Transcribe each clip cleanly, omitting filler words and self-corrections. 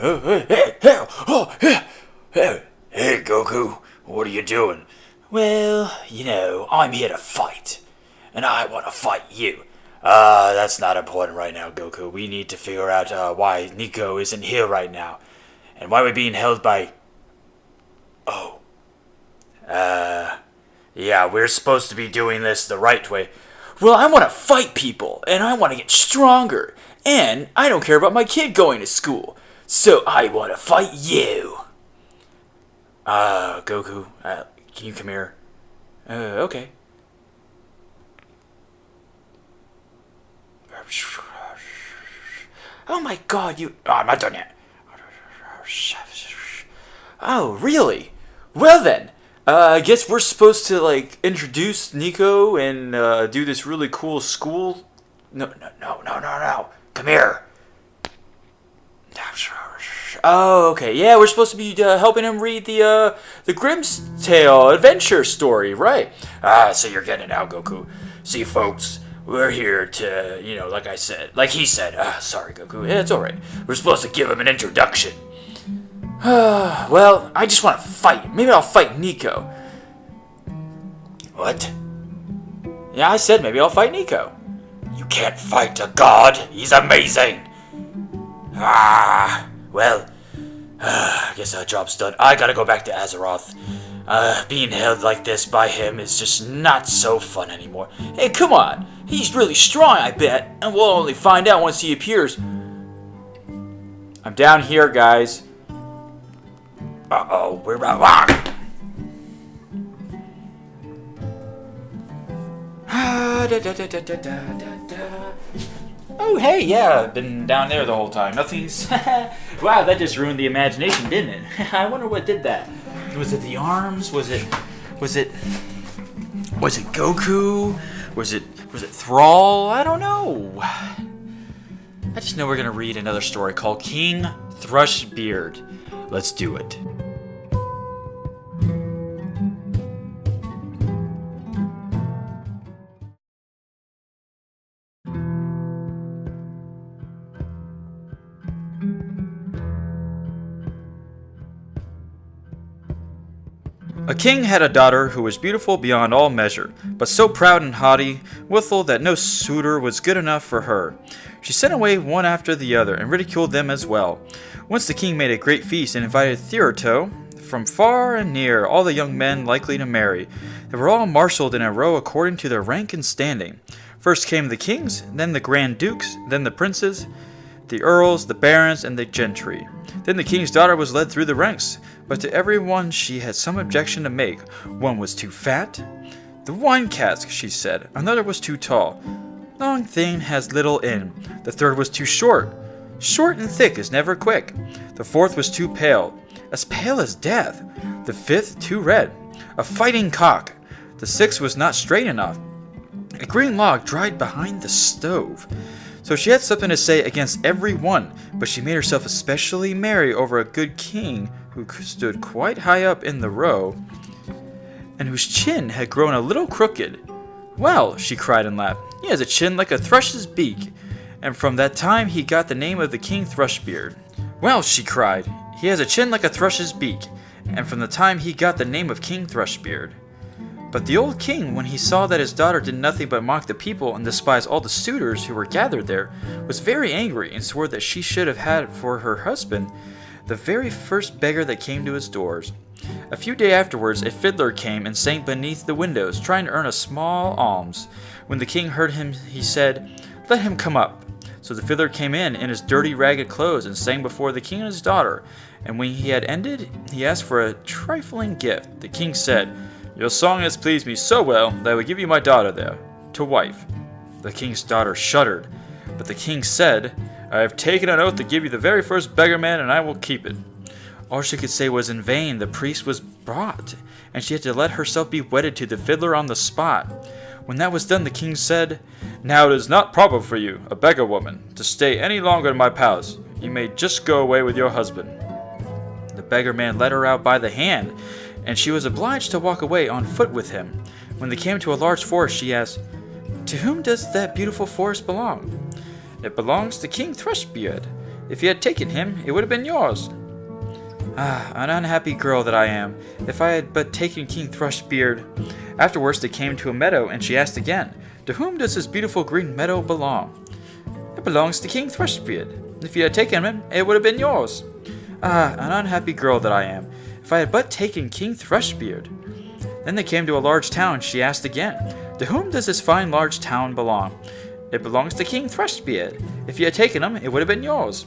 Hey, Goku, what are you doing? Well, I'm here to fight, and I want to fight you. That's not important right now, Goku. We need to figure out why Nico isn't here right now, and why we're being held by... Oh. Yeah, we're supposed to be doing this the right way. Well, I want to fight people, and I want to get stronger, and I don't care about my kid going to school, so I want to fight you. Goku, can you come here? Okay. Oh my god, you... Oh, I'm not done yet. Oh, really? Well then, I guess we're supposed to, introduce Nico and, do this really cool school... No. Come here. Oh, okay. Yeah, we're supposed to be helping him read the Grimm's Tale adventure story, right? So you're getting it now, Goku. See, folks, we're here to, like he said. Sorry, Goku. Yeah, it's alright. We're supposed to give him an introduction. Well, I just want to fight. Maybe I'll fight Nico. What? Yeah, I said maybe I'll fight Nico. You can't fight a god. He's amazing. Well, I guess our job's done. I gotta go back to Azeroth. Being held like this by him is just not so fun anymore. Hey, come on. He's really strong, I bet. And we'll only find out once he appears. I'm down here, guys. Uh-oh, we're about... Oh, hey, yeah, I've been down there the whole time. Nothing's... Wow, that just ruined the imagination, didn't it? I wonder what did that. Was it the arms? Was it Goku? Was it Thrall? I don't know. I just know we're gonna read another story called King Thrushbeard. Let's do it. A king had a daughter who was beautiful beyond all measure, but so proud and haughty withal that no suitor was good enough for her. She sent away one after the other, and ridiculed them as well. Once the king made a great feast and invited Thruto from far and near, all the young men likely to marry. They were all marshaled in a row according to their rank and standing. First came the kings, then the grand dukes, then the princes, the earls, the barons, and the gentry. Then the king's daughter was led through the ranks, but to every one she had some objection to make. One was too fat. The wine cask, she said. Another was too tall. Long thing has little in. The third was too short. Short and thick is never quick. The fourth was too pale as death. The fifth too red, a fighting cock. The sixth was not straight enough, a green log dried behind the stove. So she had something to say against every one, but she made herself especially merry over a good king who stood quite high up in the row, and whose chin had grown a little crooked. Well, she cried and laughed, he has a chin like a thrush's beak, and from that time he got the name of the King Thrushbeard. Well, she cried, he has a chin like a thrush's beak, and from the time he got the name of King Thrushbeard. But the old king, when he saw that his daughter did nothing but mock the people and despise all the suitors who were gathered there, was very angry and swore that she should have had for her husband the very first beggar that came to his doors. A few days afterwards, a fiddler came and sang beneath the windows, trying to earn a small alms. When the king heard him, he said, "Let him come up." So the fiddler came in his dirty, ragged clothes and sang before the king and his daughter. And when he had ended, he asked for a trifling gift. The king said, "Your song has pleased me so well that I will give you my daughter there, to wife." The king's daughter shuddered, but the king said, "I have taken an oath to give you the very first beggarman, and I will keep it." All she could say was in vain. The priest was brought, and she had to let herself be wedded to the fiddler on the spot. When that was done, the king said, "Now it is not proper for you, a beggar woman, to stay any longer in my palace. You may just go away with your husband." The beggar man led her out by the hand, and she was obliged to walk away on foot with him. When they came to a large forest, she asked, "To whom does that beautiful forest belong?" "It belongs to King Thrushbeard, If you had taken him, it would have been yours. Ah, an unhappy girl that I am, if I had but taken King Thrushbeard. Afterwards they came to a meadow, and she asked again, To whom does this beautiful green meadow belong? It belongs to King Thrushbeard. If you had taken him, it would have been yours. Ah, an unhappy girl that I am, if I had but taken King Thrushbeard. Then they came to a large town, and she asked again, To whom does this fine large town belong? It belongs to King Thrushbeard. If you had taken him, it would have been yours.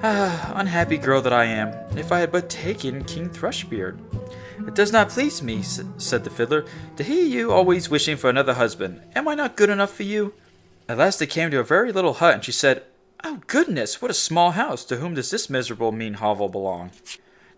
Ah, unhappy girl that I am, if I had but taken King Thrushbeard. It does not please me, said the fiddler, to hear you always wishing for another husband. Am I not good enough for you? At last they came to a very little hut, and she said, Oh goodness, what a small house! To whom does this miserable mean hovel belong?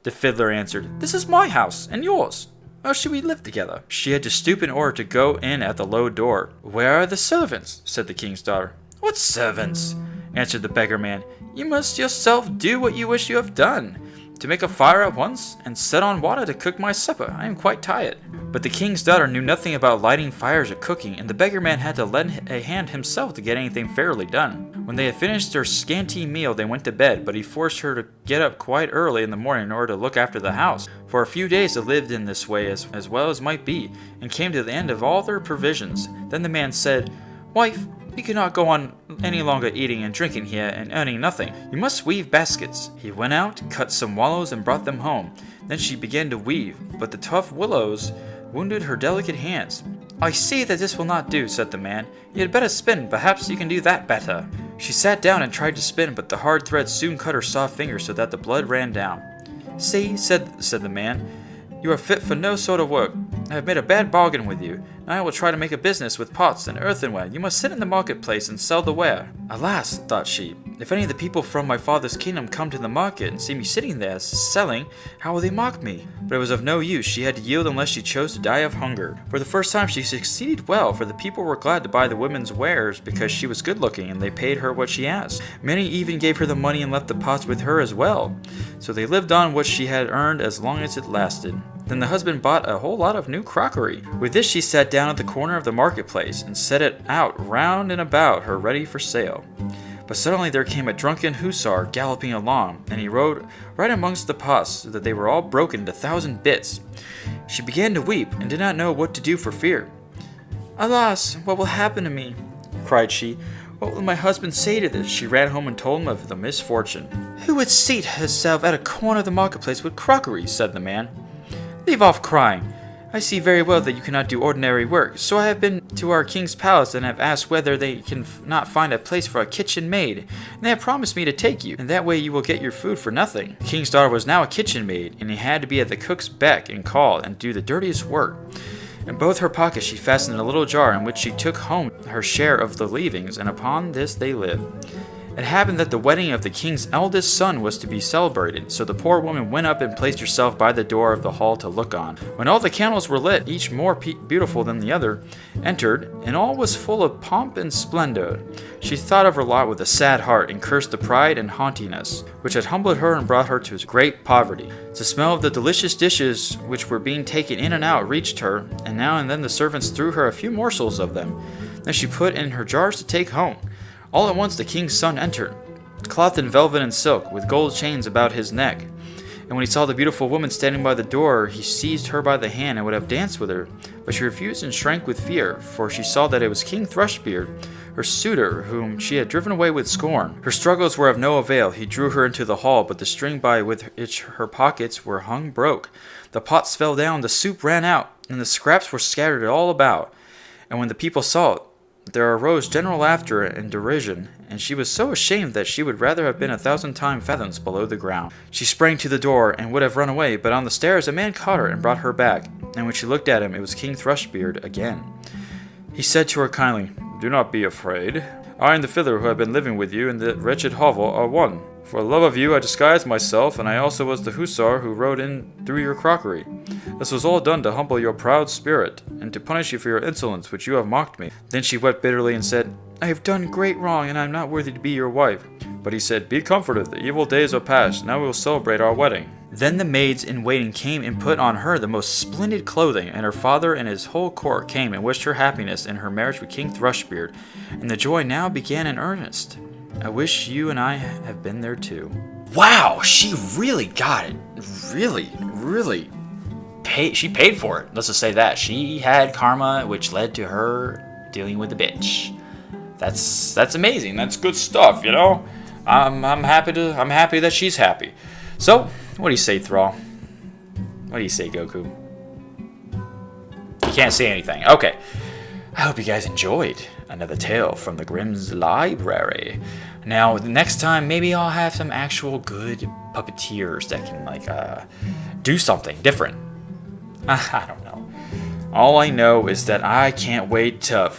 The fiddler answered, This is my house, and yours. How should we live together? She had to stoop in order to go in at the low door. Where are the servants? Said the king's daughter. What servants? Answered the beggar man. You must yourself do what you wish you have done. To make a fire at once, and set on water to cook my supper. I am quite tired. But the king's daughter knew nothing about lighting fires or cooking, and the beggar man had to lend a hand himself to get anything fairly done. When they had finished their scanty meal, they went to bed, but he forced her to get up quite early in the morning in order to look after the house. For a few days they lived in this way as well as might be, and came to the end of all their provisions. Then the man said, Wife, we cannot go on any longer eating and drinking here and earning nothing. You must weave baskets. He went out, cut some willows, and brought them home. Then she began to weave, but the tough willows wounded her delicate hands. I see that this will not do, said the man. You had better spin. Perhaps you can do that better. She sat down and tried to spin, but the hard thread soon cut her soft fingers so that the blood ran down. See, said the man, you are fit for no sort of work. I have made a bad bargain with you. Now I will try to make a business with pots and earthenware. You must sit in the marketplace and sell the ware. Alas, thought she, if any of the people from my father's kingdom come to the market and see me sitting there selling, how will they mock me? But it was of no use. She had to yield unless she chose to die of hunger. For the first time she succeeded well, for the people were glad to buy the women's wares because she was good looking, and they paid her what she asked. Many even gave her the money and left the pots with her as well. So they lived on what she had earned as long as it lasted. Then the husband bought a whole lot of new crockery. With this she sat down at the corner of the marketplace and set it out round and about her ready for sale. But suddenly there came a drunken hussar galloping along, and he rode right amongst the pots so that they were all broken into 1,000 bits. She began to weep and did not know what to do for fear. Alas, what will happen to me? Cried she. What will my husband say to this? She ran home and told him of the misfortune. Who would seat herself at a corner of the marketplace with crockery? Said the man. Leave off crying. I see very well that you cannot do ordinary work, so I have been to our king's palace and have asked whether they can not find a place for a kitchen maid, and they have promised me to take you, and that way you will get your food for nothing. The king's daughter was now a kitchen maid, and he had to be at the cook's beck and call and do the dirtiest work. In both her pockets she fastened a little jar in which she took home her share of the leavings, and upon this they lived. It happened that the wedding of the king's eldest son was to be celebrated, so the poor woman went up and placed herself by the door of the hall to look on. When all the candles were lit, each more beautiful than the other, entered, and all was full of pomp and splendor. She thought of her lot with a sad heart, and cursed the pride and haughtiness, which had humbled her and brought her to great poverty. The smell of the delicious dishes which were being taken in and out reached her, and now and then the servants threw her a few morsels of them. Then she put in her jars to take home. All at once the king's son entered, clothed in velvet and silk, with gold chains about his neck. And when he saw the beautiful woman standing by the door, he seized her by the hand and would have danced with her. But she refused and shrank with fear, for she saw that it was King Thrushbeard, her suitor, whom she had driven away with scorn. Her struggles were of no avail. He drew her into the hall, but the string by which her pockets were hung broke. The pots fell down, the soup ran out, and the scraps were scattered all about. And when the people saw it, there arose general laughter and derision, and she was so ashamed that she would rather have been 1,000 fathoms below the ground. She sprang to the door and would have run away, but on the stairs a man caught her and brought her back, and when she looked at him, it was King Thrushbeard again. He said to her kindly, Do not be afraid. I and the fiddler who have been living with you in the wretched hovel are one. For love of you I disguised myself, and I also was the hussar who rode in through your crockery. This was all done to humble your proud spirit, and to punish you for your insolence, which you have mocked me. Then she wept bitterly and said, I have done great wrong, and I am not worthy to be your wife. But he said, Be comforted, the evil days are past, now we will celebrate our wedding. Then the maids in waiting came and put on her the most splendid clothing, and her father and his whole court came and wished her happiness in her marriage with King Thrushbeard, and the joy now began in earnest. I wish you and I have been there too. Wow, she really got it. Really. She paid for it. Let's just say that. She had karma, which led to her dealing with the bitch. That's amazing. That's good stuff, you know? I'm happy that she's happy. So, what do you say, Thrall? What do you say, Goku? You can't say anything. Okay. I hope you guys enjoyed another tale from the Grimm's library. Now, the next time, maybe I'll have some actual good puppeteers that can, like, do something different. I don't know. All I know is that I can't wait to